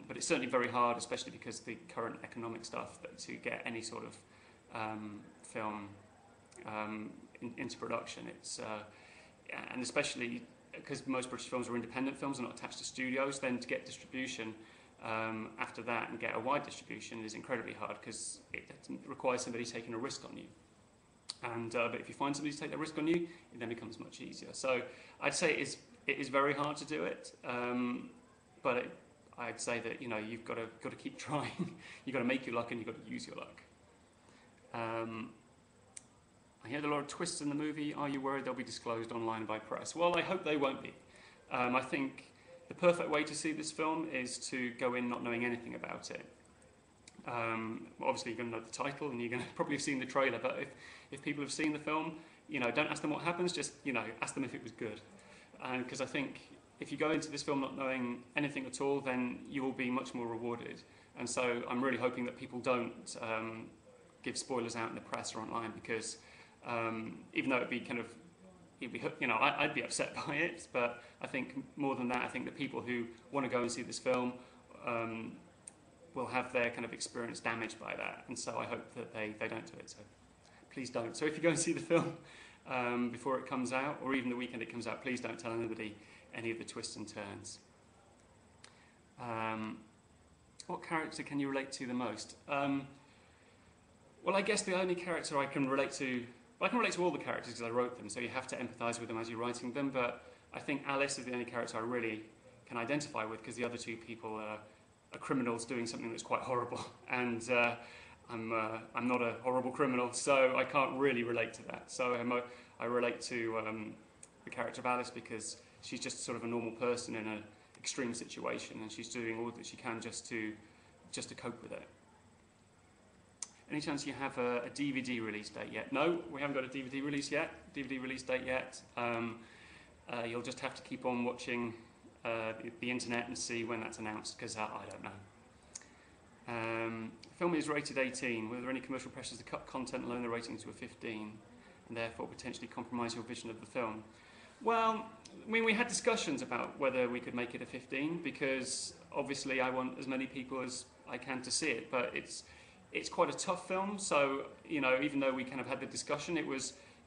But it's certainly very hard, especially because of the current economic stuff, to get any sort of film into production. And especially because most British films are independent films and not attached to studios, then to get distribution after that and get a wide distribution is incredibly hard, because it requires somebody taking a risk on you. And but if you find somebody to take that risk on you, it then becomes much easier. So I'd say it is very hard to do it, but I'd say that you've got to keep trying. You've got to make your luck, and you've got to use your luck. I heard a lot of twists in the movie. Are you worried they'll be disclosed online by press? Well, I hope they won't be. I think the perfect way to see this film is to go in not knowing anything about it. Obviously, you're going to know the title, and you're going to probably have seen the trailer. But if people have seen the film, don't ask them what happens. Just ask them if it was good. Because I think if you go into this film not knowing anything at all, then you will be much more rewarded. And so I'm really hoping that people don't give spoilers out in the press or online, because even though I'd be upset by it, but I think more than that, I think the people who want to go and see this film will have their kind of experience damaged by that, and so I hope that they don't do it. So please don't. So if you go and see the film before it comes out, or even the weekend it comes out, please don't tell anybody any of the twists and turns. What character can you relate to the most? Well, I guess the only character I can relate to... Well, I can relate to all the characters because I wrote them, so you have to empathise with them as you're writing them, but I think Alice is the only character I really can identify with, because the other two people are criminals doing something that's quite horrible, and I'm not a horrible criminal, so I can't really relate to that. So I relate to the character of Alice, because she's just sort of a normal person in an extreme situation, and she's doing all that she can just to cope with it. Any chance you have a DVD release date yet? No, we haven't got a DVD release date yet. You'll just have to keep on watching the internet and see when that's announced, because I don't know. Film is rated 18. Were there any commercial pressures to cut content and lower the rating to a 15, and therefore potentially compromise your vision of the film? Well, I mean, we had discussions about whether we could make it a 15, because obviously I want as many people as I can to see it, but it's quite a tough film, so even though we kind of had the discussion,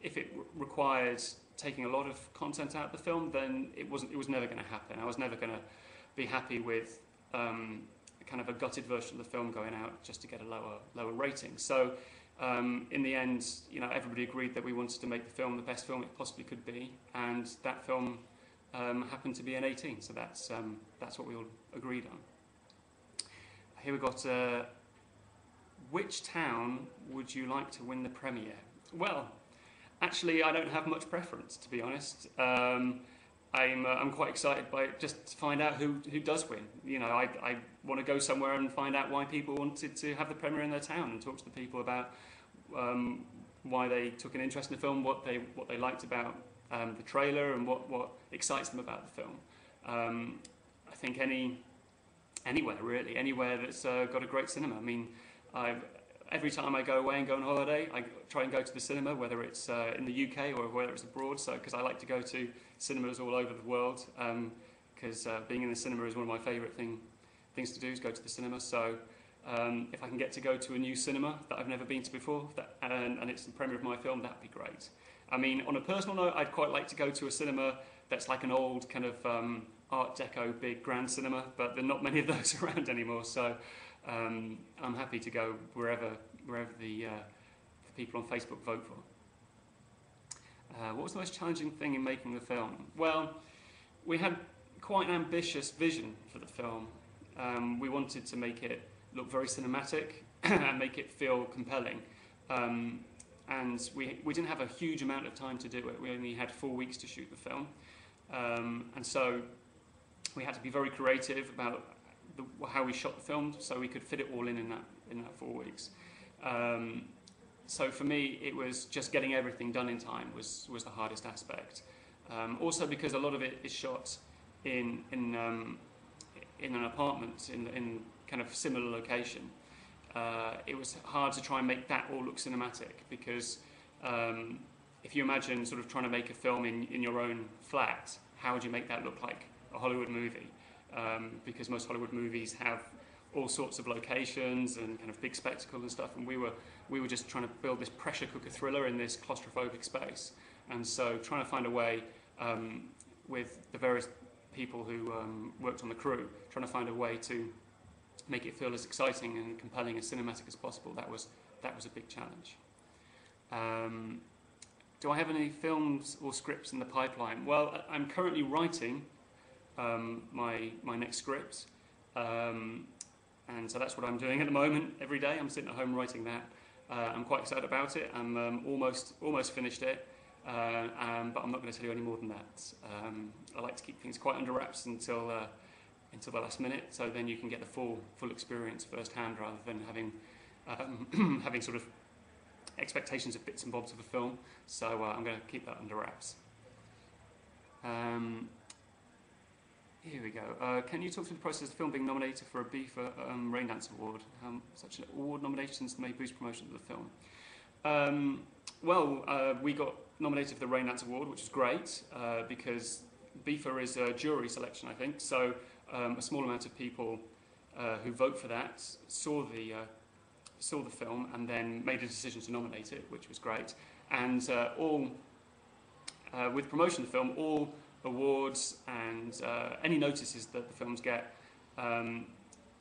if it required taking a lot of content out of the film, then it was never going to happen. I was never going to be happy with kind of a gutted version of the film going out just to get a lower rating. So in the end, everybody agreed that we wanted to make the film the best film it possibly could be, and that film happened to be an 18. So that's what we all agreed on. Here we got. Which town would you like to win the premiere? Well, actually, I don't have much preference, to be honest. I'm quite excited by it, just to find out who does win. I want to go somewhere and find out why people wanted to have the premiere in their town, and talk to the people about why they took an interest in the film, what they liked about the trailer, and what excites them about the film. I think anywhere really, anywhere that's got a great cinema. I mean, every time I go away and go on holiday, I try and go to the cinema, whether it's in the UK or whether it's abroad. So, because I like to go to cinemas all over the world, because being in the cinema is one of my favourite things to do, is go to the cinema. So, if I can get to go to a new cinema that I've never been to before, and it's the premiere of my film, that'd be great. I mean, on a personal note, I'd quite like to go to a cinema that's like an old kind of Art Deco big grand cinema, but there are not many of those around anymore. So. I'm happy to go wherever the people on Facebook vote for. What was the most challenging thing in making the film? Well, we had quite an ambitious vision for the film. We wanted to make it look very cinematic and make it feel compelling. And we didn't have a huge amount of time to do it. We only had 4 weeks to shoot the film. And so we had to be very creative about how we shot the film, so we could fit it all in that 4 weeks. So for me, it was just getting everything done in time was the hardest aspect. Also because a lot of it is shot in an apartment in kind of similar location. It was hard to try and make that all look cinematic, because if you imagine sort of trying to make a film in your own flat, how would you make that look like a Hollywood movie? because most Hollywood movies have all sorts of locations and kind of big spectacle and stuff, and we were just trying to build this pressure cooker thriller in this claustrophobic space. And so trying to find a way with the various people who worked on the crew, trying to find a way to make it feel as exciting and compelling and cinematic as possible, that was a big challenge. Do I have any films or scripts in the pipeline? Well, I'm currently writing my next script, and so that's what I'm doing at the moment. Every day I'm sitting at home writing that. I'm quite excited about it. I'm almost finished it, but I'm not going to tell you any more than that. I like to keep things quite under wraps until the last minute, so then you can get the full experience firsthand, rather than having sort of expectations of bits and bobs of a film. So I'm going to keep that under wraps. Here we go. Can you talk through the process of the film being nominated for a BIFA Raindance Award? How such award nominations may boost promotion of the film? We got nominated for the Raindance Award, which is great, because BIFA is a jury selection, I think. So a small amount of people who vote for that saw the film and then made a decision to nominate it, which was great. And with promotion of the film, all awards and any notices that the films get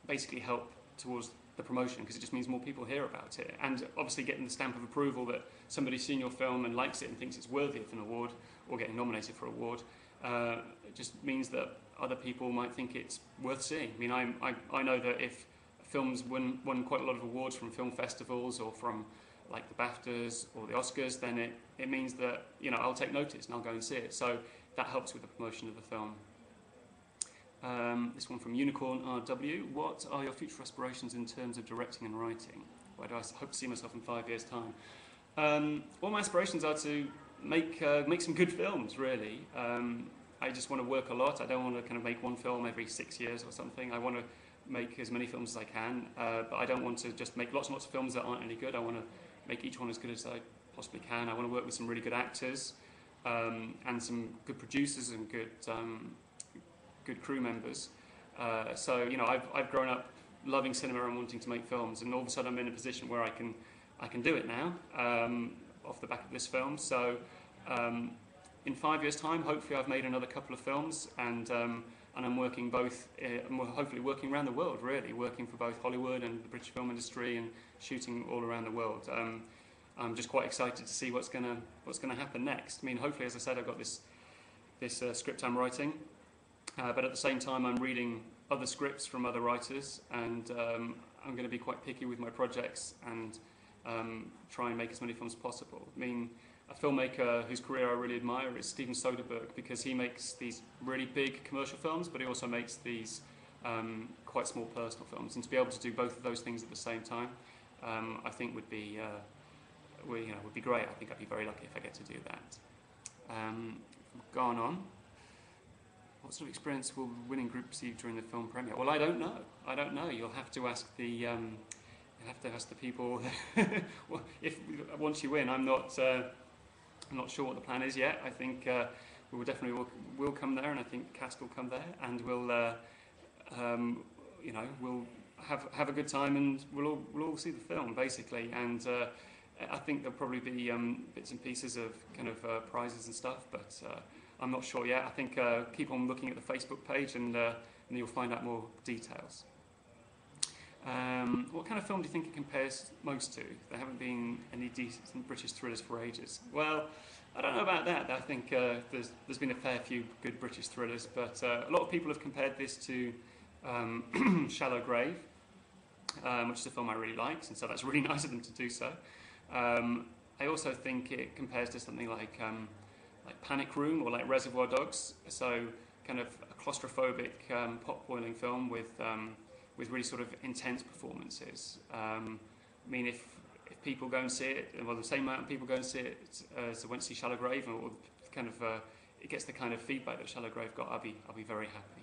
basically help towards the promotion, because it just means more people hear about it. And obviously getting the stamp of approval that somebody's seen your film and likes it and thinks it's worthy of an award or getting nominated for an award, it just means that other people might think it's worth seeing. I mean, I know that if films won quite a lot of awards from film festivals or from like the BAFTAs or the Oscars, then it means that, you know, I'll take notice and I'll go and see it. So that helps with the promotion of the film. This one from Unicorn RW. What are your future aspirations in terms of directing and writing? Where do I hope to see myself in 5 years' time? Well, my aspirations are to make some good films, really. I just want to work a lot. I don't want to kind of make one film every 6 years or something. I want to make as many films as I can, but I don't want to just make lots and lots of films that aren't any good. I want to make each one as good as I possibly can. I want to work with some really good actors and some good producers and good crew members. So, you know, I've grown up loving cinema and wanting to make films, and all of a sudden I'm in a position where I can do it now off the back of this film. So in 5 years' time, hopefully I've made another couple of films, and I'm working hopefully working around the world, really, working for both Hollywood and the British film industry and shooting all around the world. I'm just quite excited to see what's gonna happen next. I mean, hopefully, as I said, I've got this script I'm writing, but at the same time I'm reading other scripts from other writers, and I'm going to be quite picky with my projects and try and make as many films as possible. I mean, a filmmaker whose career I really admire is Steven Soderbergh, because he makes these really big commercial films, but he also makes these quite small personal films. And to be able to do both of those things at the same time, I think would be great. I think I'd be very lucky if I get to do that. Gone on. What sort of experience will the winning group receive during the film premiere? Well, I don't know. You'll have to ask the people. Well, once you win, I'm not sure what the plan is yet. I think we will definitely will come there, and I think cast will come there, and we'll have a good time, and we'll all see the film basically. And I think there'll probably be bits and pieces of kind of prizes and stuff, but I'm not sure yet. I think keep on looking at the Facebook page, and you'll find out more details. What kind of film do you think it compares most to? There haven't been any decent British thrillers for ages. Well, I don't know about that. I think there's been a fair few good British thrillers, but a lot of people have compared this to Shallow Grave, which is a film I really liked, and so that's really nice of them to do so. I also think it compares to something like Panic Room or like Reservoir Dogs, so kind of a claustrophobic pot-boiling film with really sort of intense performances. I mean, if people go and see it, well, the same amount of people go and see it as went to see Shallow Grave, or kind of it gets the kind of feedback that Shallow Grave got, I'll be very happy.